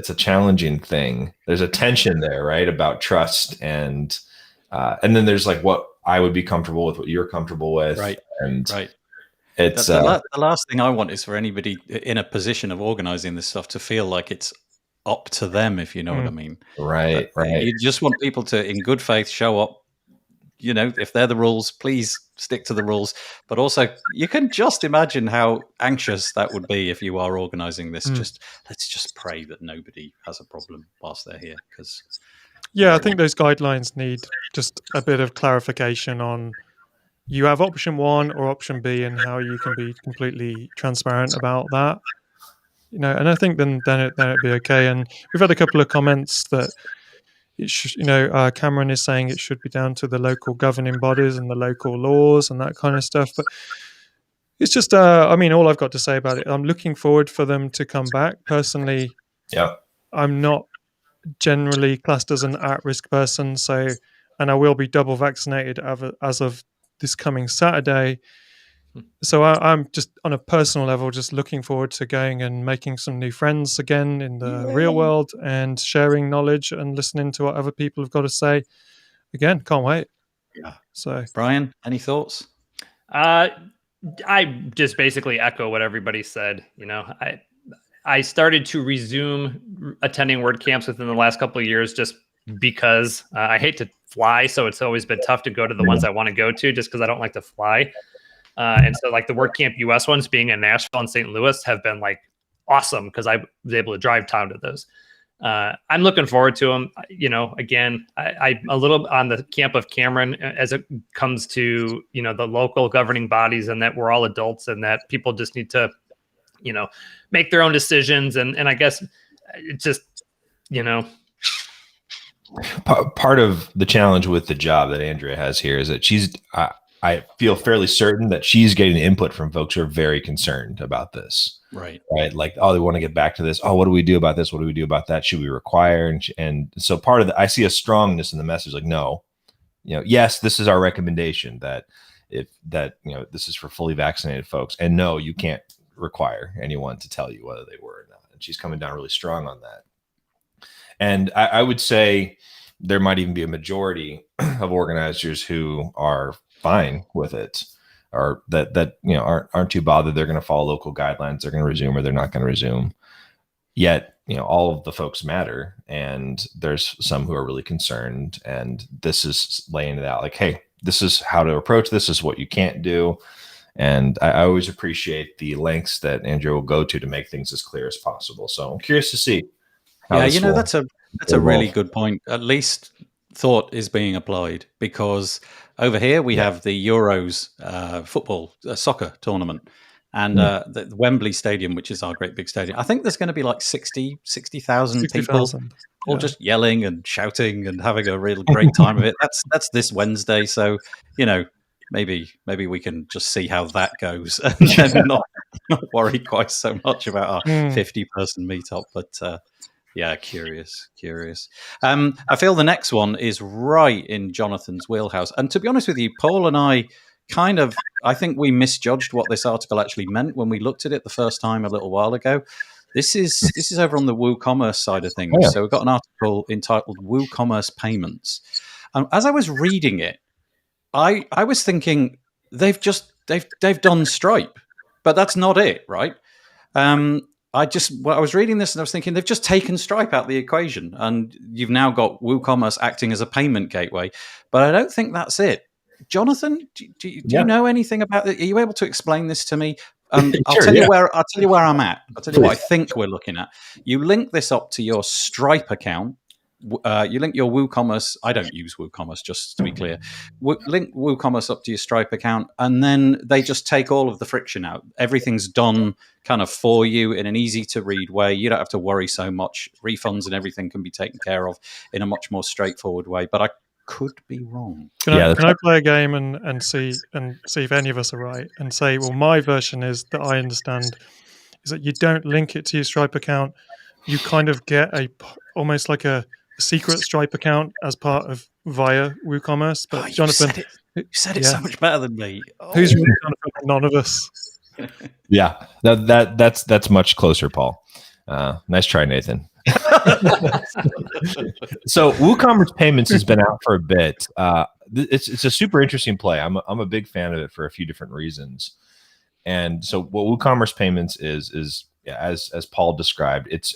a challenging thing. There's a tension there, right, about trust, and then there's like what I would be comfortable with, what you're comfortable with, right? It's the last thing I want is for anybody in a position of organizing this stuff to feel like it's up to them, if you know what I mean. Right. You just want people to, in good faith, show up. You know, if they're the rules, please stick to the rules. But also, you can just imagine how anxious that would be if you are organizing this. Let's just pray that nobody has a problem whilst they're here. Because I think those guidelines need just a bit of clarification on. You have option 1 or option B, and how you can be completely transparent about that. You know, and I think then it'd be okay. And we've had a couple of comments that it should, Cameron is saying it should be down to the local governing bodies and the local laws and that kind of stuff. But it's just, all I've got to say about it, I'm looking forward for them to come back. Personally, I'm not generally classed as an at-risk person, and I will be double vaccinated as of this coming Saturday. So I'm just on a personal level, just looking forward to going and making some new friends again in the real world and sharing knowledge and listening to what other people have got to say. Again, can't wait. Yeah. So, Brian, any thoughts? I just basically echo what everybody said. You know, I started to resume attending WordCamps within the last couple of years just because I hate to fly. So it's always been tough to go to the ones I want to go to just because I don't like to fly. And so like the WordCamp US ones being in Nashville and St. Louis have been like awesome because I was able to drive down to those. I'm looking forward to them. You know, again, I'm a little on the camp of Cameron as it comes to, the local governing bodies and that we're all adults and that people just need to, make their own decisions. And I guess it's just, Part of the challenge with the job that Andrea has here is that she's, I feel fairly certain that she's getting input from folks who are very concerned about this. Right. Like, oh, they want to get back to this. Oh, what do we do about this? What do we do about that? Should we require? And so part of I see a strongness in the message. Like, no, yes, this is our recommendation that this is for fully vaccinated folks. And no, you can't require anyone to tell you whether they were or not. And she's coming down really strong on that. And I would say there might even be a majority of organizers who are fine with it, or that aren't too bothered. They're going to follow local guidelines. They're going to resume or they're not going to resume. Yet, all of the folks matter, and there's some who are really concerned. And this is laying it out like, hey, this is how to approach this. Is what you can't do. And I always appreciate the lengths that Andrea will go to make things as clear as possible. So I'm curious to see. That's a really good point. At least thought is being applied, because over here we have the Euros soccer tournament, and the Wembley Stadium, which is our great big stadium. I think there's going to be like 60,000 people all just yelling and shouting and having a real great time of it. That's this Wednesday. So, maybe we can just see how that goes and then not worry quite so much about our 50-person meetup. But yeah, curious. I feel the next one is right in Jonathan's wheelhouse. And to be honest with you, Paul and I think we misjudged what this article actually meant when we looked at it the first time a little while ago. This is over on the Woocommerce side of things. So we've got an article entitled Woocommerce Payments. As I was reading it, I was thinking they've done Stripe, but that's not it, right? I was reading this and I was thinking they've just taken Stripe out of the equation, and you've now got WooCommerce acting as a payment gateway. But I don't think that's it. Jonathan, do you know anything about it? Are you able to explain this to me I'll tell you where I'm at. I'll tell you what I think we're looking at. You link this up to your Stripe account. You link your WooCommerce. I don't use WooCommerce, just to be clear. Link WooCommerce up to your Stripe account, and then they just take all of the friction out. Everything's done kind of for you in an easy to read way. You don't have to worry so much. Refunds and everything can be taken care of in a much more straightforward way. But I could be wrong. Can I play a game and see if any of us are right, and say, well, my version is that I understand is that you don't link it to your Stripe account. You kind of get almost like a secret Stripe account as part of via WooCommerce. But Jonathan, you said it so much better than me. Who's really Jonathan? None of us. Yeah, that's much closer, Paul. Nice try, Nathan. So WooCommerce Payments has been out for a bit. It's a super interesting play. I'm a big fan of it for a few different reasons. And so what WooCommerce Payments is as Paul described, it's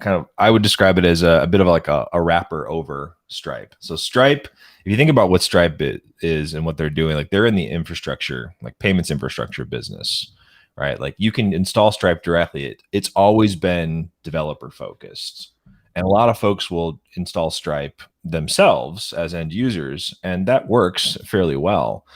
kind of, I would describe it as a bit of like a wrapper over Stripe. So Stripe, if you think about what Stripe is and what they're doing, like they're in the infrastructure, like payments infrastructure business, right? Like you can install Stripe directly. It's always been developer focused. And a lot of folks will install Stripe themselves as end users, and that works fairly well.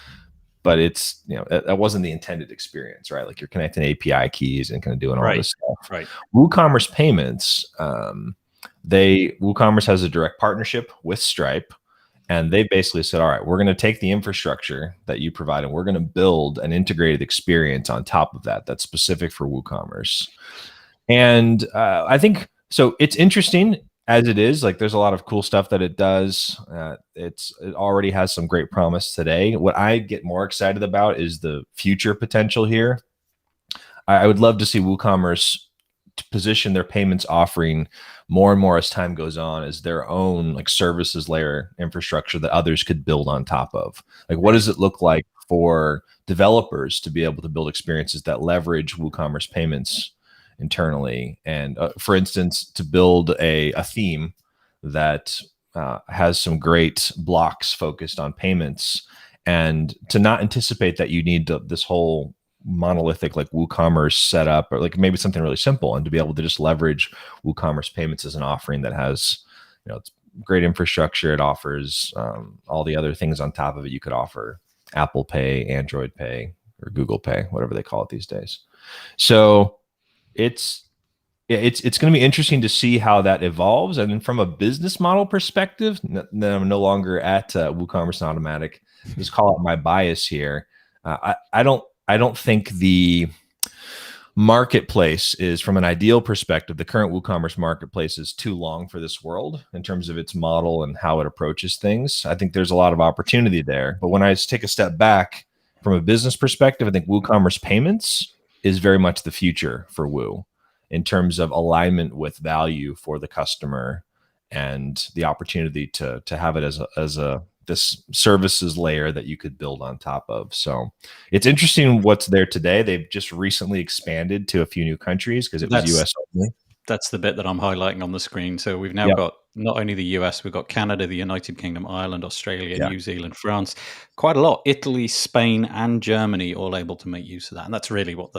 But it's, that wasn't the intended experience, right? Like you're connecting API keys and kind of doing all this stuff. Right. WooCommerce Payments, WooCommerce has a direct partnership with Stripe, and they basically said, all right, we're going to take the infrastructure that you provide and we're going to build an integrated experience on top of that that's specific for WooCommerce. And I think, so it's interesting as it is, like there's a lot of cool stuff that it does. It already has some great promise today. What I get more excited about is the future potential here. I would love to see WooCommerce to position their payments offering more and more as time goes on as their own like services layer infrastructure that others could build on top of. Like, what does it look like for developers to be able to build experiences that leverage WooCommerce Payments internally? And for instance, to build a theme that has some great blocks focused on payments, and to not anticipate that you need this whole monolithic like WooCommerce setup, or like maybe something really simple, and to be able to just leverage WooCommerce Payments as an offering that has, it's great infrastructure. It offers all the other things on top of it. You could offer Apple Pay, Android Pay, or Google Pay, whatever they call it these days. So it's going to be interesting to see how that evolves. And then from a business model perspective, then I'm no longer at WooCommerce and Automatic. Just call out my bias here. I don't think the marketplace is, from an ideal perspective, the current WooCommerce marketplace is too long for this world in terms of its model and how it approaches things. I think there's a lot of opportunity there. But when I take a step back from a business perspective, I think WooCommerce Payments is very much the future for Woo in terms of alignment with value for the customer and the opportunity to have it as this services layer that you could build on top of. So it's interesting what's there today. They've just recently expanded to a few new countries because it was US only. That's the bit that I'm highlighting on the screen. So we've now got not only the US, we've got Canada, the United Kingdom, Ireland, Australia, New Zealand, France, quite a lot. Italy, Spain, and Germany all able to make use of that. And that's really what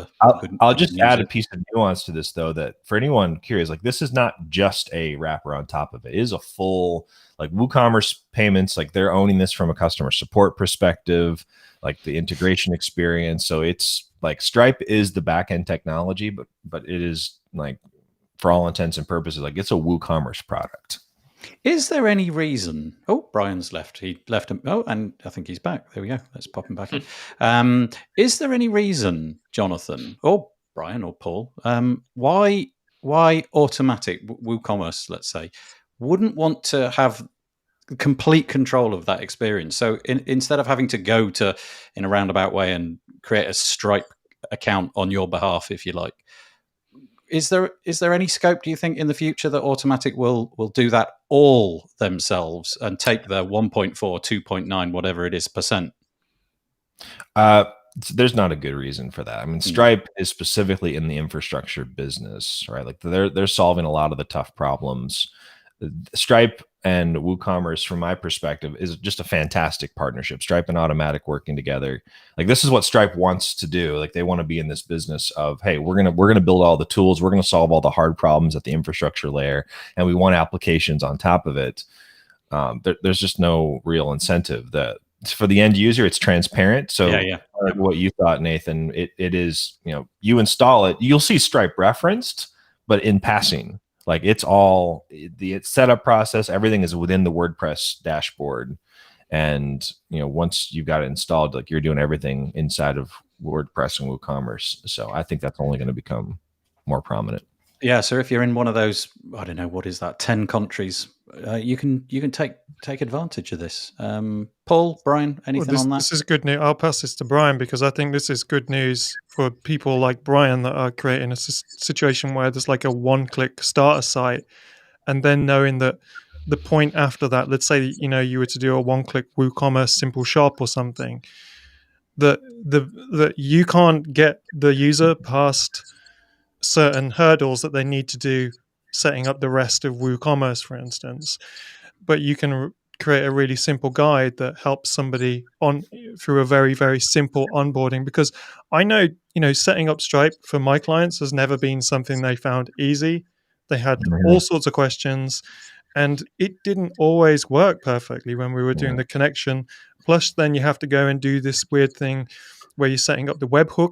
I'll just add a piece of nuance to this, though, that for anyone curious, like this is not just a wrapper on top of it. It is a full, like WooCommerce Payments, like they're owning this from a customer support perspective, like the integration experience. So it's like Stripe is the back-end technology, but it is like, for all intents and purposes, like it's a WooCommerce product. Is there any reason? Oh, Brian's left. He left him. Oh, and I think he's back. There we go. Let's pop him back in. Is there any reason, Jonathan, or Brian, or Paul, why Automatic WooCommerce, let's say, wouldn't want to have complete control of that experience? So instead of having to go to, in a roundabout way, and create a Stripe account on your behalf, if you like, is there any scope, do you think, in the future that Automatic will do that all themselves and take the 1.4, 2.9, whatever it is, %? There's not a good reason for that. I mean, Stripe is specifically in the infrastructure business, right? Like they're solving a lot of the tough problems. Stripe and WooCommerce, from my perspective, is just a fantastic partnership. Stripe and Automatic working together. Like, this is what Stripe wants to do. Like, they want to be in this business of, hey, we're gonna build all the tools, we're gonna solve all the hard problems at the infrastructure layer, and we want applications on top of it. There's just no real incentive. That for the end user, it's transparent. So like what you thought, Nathan, it is, you install it, you'll see Stripe referenced, but in passing. Like, it's all the setup process, everything is within the WordPress dashboard. And, once you've got it installed, like, you're doing everything inside of WordPress and WooCommerce. So I think that's only going to become more prominent. Yeah. So if you're in one of those, I don't know, what is that, 10 countries, you can take advantage of this. Paul, Brian, anything on that? This is good news. I'll pass this to Brian, because I think this is good news for people like Brian that are creating a situation where there's like a one-click starter site, and then knowing that the point after that, let's say, you were to do a one-click WooCommerce simple shop or something, that you can't get the user past certain hurdles that they need to do setting up the rest of WooCommerce, for instance. But you can create a really simple guide that helps somebody on through a very, very simple onboarding, because I know, setting up Stripe for my clients has never been something they found easy. They had all sorts of questions, and it didn't always work perfectly when we were doing the connection. Plus, then you have to go and do this weird thing where you're setting up the webhook